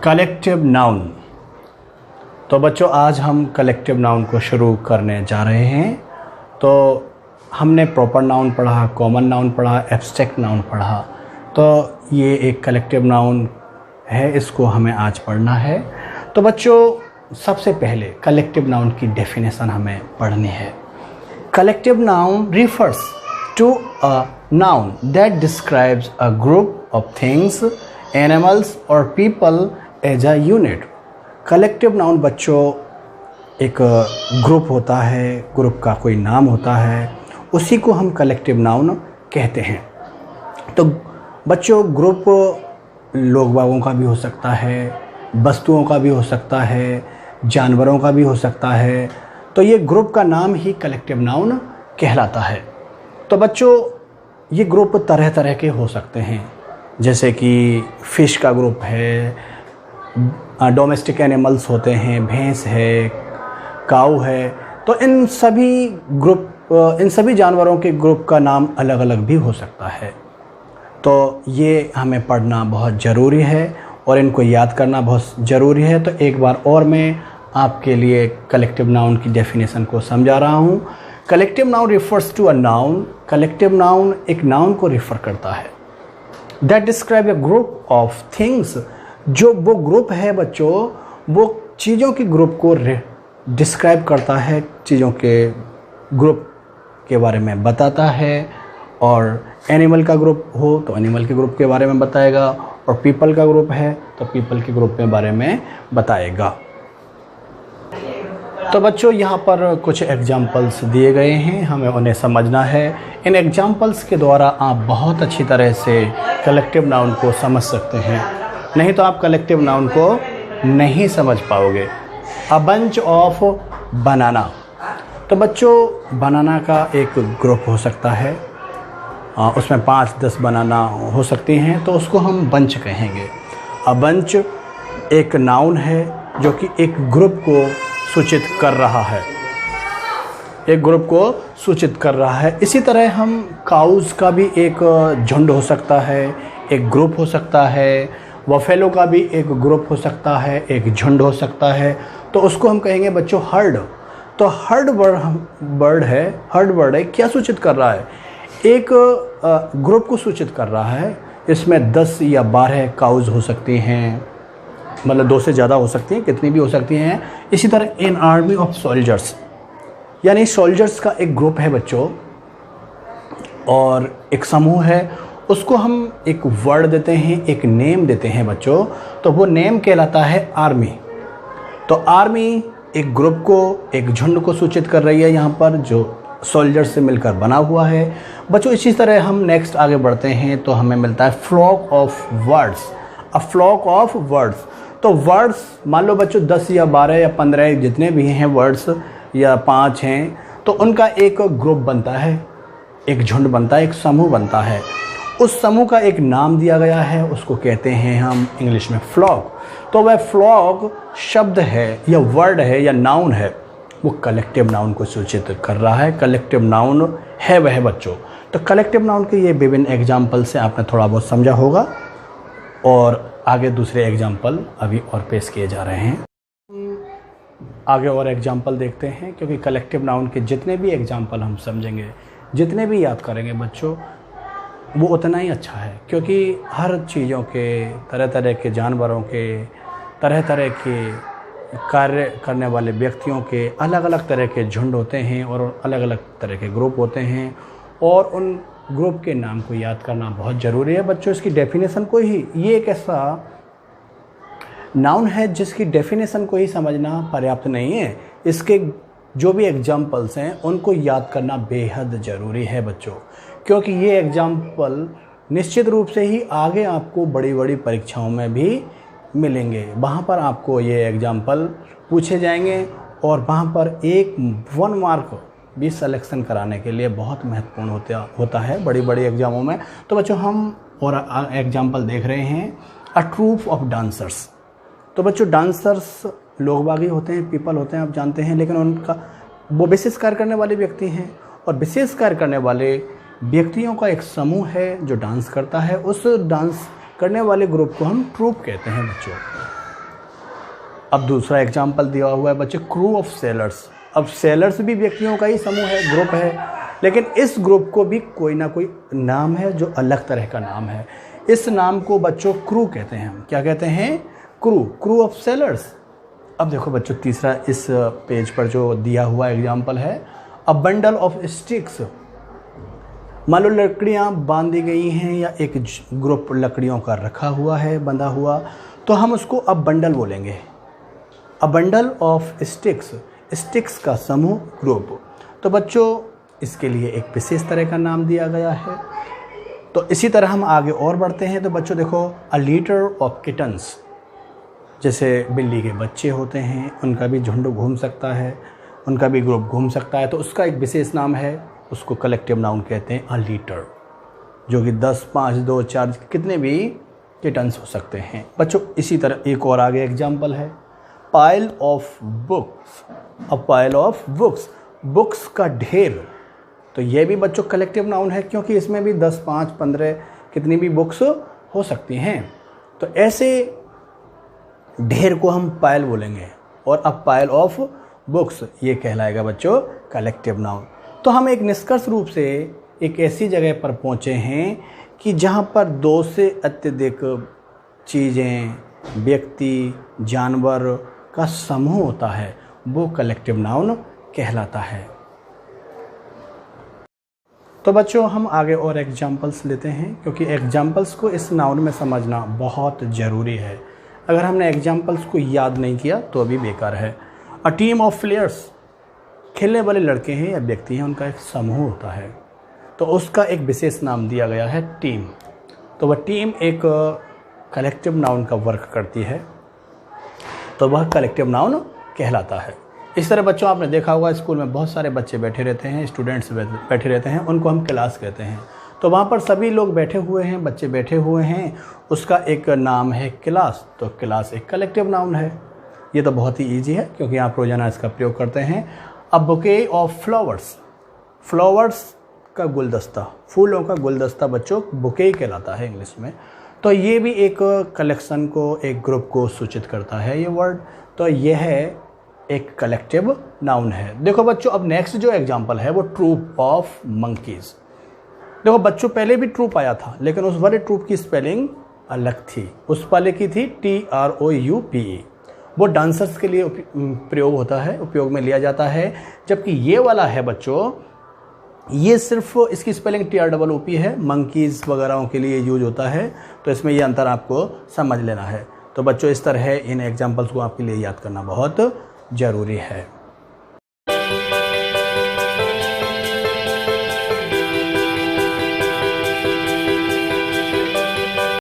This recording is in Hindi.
Collective noun. तो बच्चों आज हम कलेक्टिव नाउन को शुरू करने जा रहे हैं। तो हमने प्रॉपर नाउन पढ़ा, कॉमन नाउन पढ़ा, एब्स्ट्रैक्ट नाउन पढ़ा। तो ये एक कलेक्टिव नाउन है, इसको हमें आज पढ़ना है। तो बच्चों सबसे पहले कलेक्टिव नाउन की डेफिनेशन हमें पढ़नी है। Collective noun refers to a noun that describes a group of things, animals और people as a unit. Collective noun बच्चों एक ग्रुप होता है, ग्रुप का कोई नाम होता है, उसी को हम कलेक्टिव नाउन कहते हैं। तो बच्चों ग्रुप लोग बागों का भी हो सकता है, वस्तुओं का भी हो सकता है, जानवरों का भी हो सकता है। तो ये ग्रुप का नाम ही कलेक्टिव नाउन कहलाता है। तो बच्चों ये ग्रुप तरह तरह के हो सकते हैं, जैसे कि फ़िश का ग्रुप है, डोमेस्टिक एनिमल्स होते हैं, भैंस है, काऊ है। तो इन सभी जानवरों के ग्रुप का नाम अलग अलग भी हो सकता है। तो ये हमें पढ़ना बहुत ज़रूरी है और इनको याद करना बहुत ज़रूरी है। तो एक बार और मैं आपके लिए कलेक्टिव नाउन की डेफिनेशन को समझा रहा हूँ। Collective noun refers to a noun. Collective noun एक नाउन को रिफ़र करता है that describe a group of things. जो वो ग्रुप है बच्चों, वो चीज़ों के ग्रुप को डिस्क्राइब करता है, चीज़ों के ग्रुप के बारे में बताता है। और एनिमल का ग्रुप हो तो एनिमल के ग्रुप के बारे में बताएगा, और पीपल का ग्रुप है तो पीपल के ग्रुप के बारे में बताएगा। तो बच्चों यहाँ पर कुछ एग्जाम्पल्स दिए गए हैं, हमें उन्हें समझना है। इन एग्जाम्पल्स के द्वारा आप बहुत अच्छी तरह से कलेक्टिव नाउन को समझ सकते हैं, नहीं तो आप कलेक्टिव नाउन को नहीं समझ पाओगे। अ बंच ऑफ बनाना। तो बच्चों बनाना का एक ग्रुप हो सकता है, उसमें 5-10 बनाना हो सकती हैं, तो उसको हम बंच कहेंगे। अ बंच एक नाउन है जो कि एक ग्रुप को सूचित कर रहा है, एक ग्रुप को सूचित कर रहा है। इसी तरह हम काउज़ का भी एक झुंड हो सकता है, एक ग्रुप हो सकता है। बफेलो का भी एक ग्रुप हो सकता है, एक झुंड हो सकता है। तो उसको हम कहेंगे बच्चों हर्ड। तो हर्ड वर्ड है, क्या सूचित कर रहा है? एक ग्रुप को सूचित कर रहा है। इसमें 10 या 12 काउज़ हो सकती हैं, मतलब 2 से ज़्यादा हो सकती हैं, कितनी भी हो सकती हैं। इसी तरह एन आर्मी ऑफ सोल्जर्स, यानी सोल्जर्स का एक ग्रुप है बच्चों, और एक समूह है, उसको हम एक वर्ड देते हैं, एक नेम देते हैं बच्चों। तो वो नेम कहलाता है आर्मी। तो आर्मी एक ग्रुप को, एक झुंड को सूचित कर रही है यहाँ पर, जो सोल्जर्स से मिलकर बना हुआ है बच्चों। इसी तरह हम नेक्स्ट आगे बढ़ते हैं तो हमें मिलता है flock of words. A flock of words. तो वर्ड्स मान लो बच्चों 10 या 12 या 15 जितने भी हैं वर्ड्स, या 5 हैं, तो उनका एक ग्रुप बनता है, एक झुंड बनता है, एक समूह बनता है। उस समूह का एक नाम दिया गया है, उसको कहते हैं हम इंग्लिश में फ्लॉक। तो वह फ्लॉक शब्द है या वर्ड है या नाउन है, वो कलेक्टिव नाउन को सूचित कर रहा है। कलेक्टिव नाउन है वह बच्चों। तो कलेक्टिव नाउन के ये विभिन्न एग्जाम्पल से आपने थोड़ा बहुत समझा होगा, और आगे दूसरे एग्जाम्पल अभी और पेश किए जा रहे हैं। आगे और एग्जाम्पल देखते हैं, क्योंकि कलेक्टिव नाउन के जितने भी एग्जाम्पल हम समझेंगे, जितने भी याद करेंगे बच्चों, वो उतना ही अच्छा है। क्योंकि हर चीज़ों के, तरह तरह के जानवरों के, तरह तरह के कार्य करने वाले व्यक्तियों के अलग अलग तरह के झुंड होते हैं और अलग अलग तरह के ग्रुप होते हैं, और उन ग्रुप के नाम को याद करना बहुत ज़रूरी है बच्चों। इसकी डेफिनेशन को ही, ये एक ऐसा नाउन है जिसकी डेफिनेशन को ही समझना पर्याप्त नहीं है, इसके जो भी एग्जाम्पल्स हैं उनको याद करना बेहद ज़रूरी है बच्चों। क्योंकि ये एग्जाम्पल निश्चित रूप से ही आगे आपको बड़ी बड़ी परीक्षाओं में भी मिलेंगे। वहाँ पर आपको ये एग्जाम्पल पूछे जाएंगे, और वहाँ पर 1 मार्क भी सिलेक्शन कराने के लिए बहुत महत्वपूर्ण होता है बड़ी बड़ी एग्जामों में। तो बच्चों हम और एग्जाम्पल देख रहे हैं। अ ट्रूप ऑफ डांसर्स। तो बच्चों डांसर्स लोग बागी होते हैं, पीपल होते हैं, आप जानते हैं, लेकिन उनका वो विशेष कार्य करने वाले व्यक्ति हैं, और विशेष कार्य करने वाले व्यक्तियों का एक समूह है जो डांस करता है। उस डांस करने वाले ग्रुप को हम ट्रूप कहते हैं बच्चों। अब दूसरा एग्जाम्पल दिया हुआ है बच्चे, क्रू ऑफ सेलर्स। अब सेलर्स भी व्यक्तियों का ही समूह है, ग्रुप है, लेकिन इस ग्रुप को भी कोई ना कोई नाम है जो अलग तरह का नाम है। इस नाम को बच्चों क्रू कहते हैं। हम क्या कहते हैं? Crew of sellers. अब देखो बच्चों तीसरा इस पेज पर जो दिया हुआ एग्जाम्पल है, अ बंडल ऑफ स्टिक्स। मान लो लकड़ियाँ बांधी गई हैं या एक ग्रुप लकड़ियों का रखा हुआ है, बंधा हुआ, तो हम उसको अब बंडल बोलेंगे। A bundle of sticks, sticks का समूह, ग्रुप। तो बच्चों इसके लिए एक विशेष तरह का नाम दिया गया है। तो इसी तरह हम आगे और बढ़ते हैं। तो बच्चों देखो, अ लीटर ऑफ किटन्स, जैसे बिल्ली के बच्चे होते हैं, उनका भी झुंड घूम सकता है, उनका भी ग्रुप घूम सकता है, तो उसका एक विशेष नाम है, उसको कलेक्टिव नाउन कहते हैं अ लीटर, जो कि 10, 5, 2, 4 कितने भी किटन्स हो सकते हैं बच्चों। इसी तरह एक और आगे एग्जाम्पल है, pile of books. A pile of books, books का ढेर। तो ये भी बच्चों कलेक्टिव नाउन है, क्योंकि इसमें भी 10, 5, 15 कितनी भी बुक्स हो सकती हैं। तो ऐसे ढेर को हम पाइल बोलेंगे, और अब पाइल ऑफ बुक्स ये कहलाएगा बच्चों कलेक्टिव नाउन। तो हम एक निष्कर्ष रूप से एक ऐसी जगह पर पहुँचे हैं कि जहाँ पर 2 से अत्यधिक चीज़ें, व्यक्ति, जानवर का समूह होता है, वो कलेक्टिव नाउन कहलाता है। तो बच्चों हम आगे और एग्जाम्पल्स लेते हैं, क्योंकि एग्जाम्पल्स को इस नाउन में समझना बहुत ज़रूरी है। अगर हमने एग्जाम्पल्स को याद नहीं किया तो अभी बेकार है। अ टीम ऑफ प्लेयर्स, खेलने वाले लड़के हैं या व्यक्ति हैं, उनका एक समूह होता है, तो उसका एक विशेष नाम दिया गया है टीम। तो वह टीम एक कलेक्टिव नाउन का वर्क करती है, तो वह कलेक्टिव नाउन कहलाता है। इस तरह बच्चों आपने देखा होगा स्कूल में बहुत सारे बच्चे बैठे रहते हैं, स्टूडेंट्स बैठे रहते हैं, उनको हम क्लास कहते हैं। तो वहाँ पर सभी लोग बैठे हुए हैं, बच्चे बैठे हुए हैं, उसका एक नाम है क्लास। तो क्लास एक कलेक्टिव नाउन है। ये तो बहुत ही ईजी है, क्योंकि आप रोज़ाना इसका प्रयोग करते हैं। A bouquet of flowers, flowers का गुलदस्ता, फूलों का गुलदस्ता बच्चों बुके कहलाता है इंग्लिश में। तो ये भी एक कलेक्शन को, एक ग्रुप को सूचित करता है ये वर्ड। तो यह है एक कलेक्टिव नाउन है। देखो बच्चों अब नेक्स्ट जो एग्जांपल है वो ट्रूप ऑफ मंकीज़। देखो बच्चों पहले भी ट्रूप आया था, लेकिन उस वाले ट्रूप की स्पेलिंग अलग थी। उस वाले की थी TROUPE। वो डांसर्स के लिए प्रयोग होता है, उपयोग में लिया जाता है। जबकि ये वाला है बच्चों, ये सिर्फ इसकी स्पेलिंग TROOP है, मंकीज़ वगैरह के लिए यूज होता है। तो इसमें ये अंतर आपको समझ लेना है। तो बच्चों इस तरह इन एग्जाम्पल्स को आपके लिए याद करना बहुत ज़रूरी है।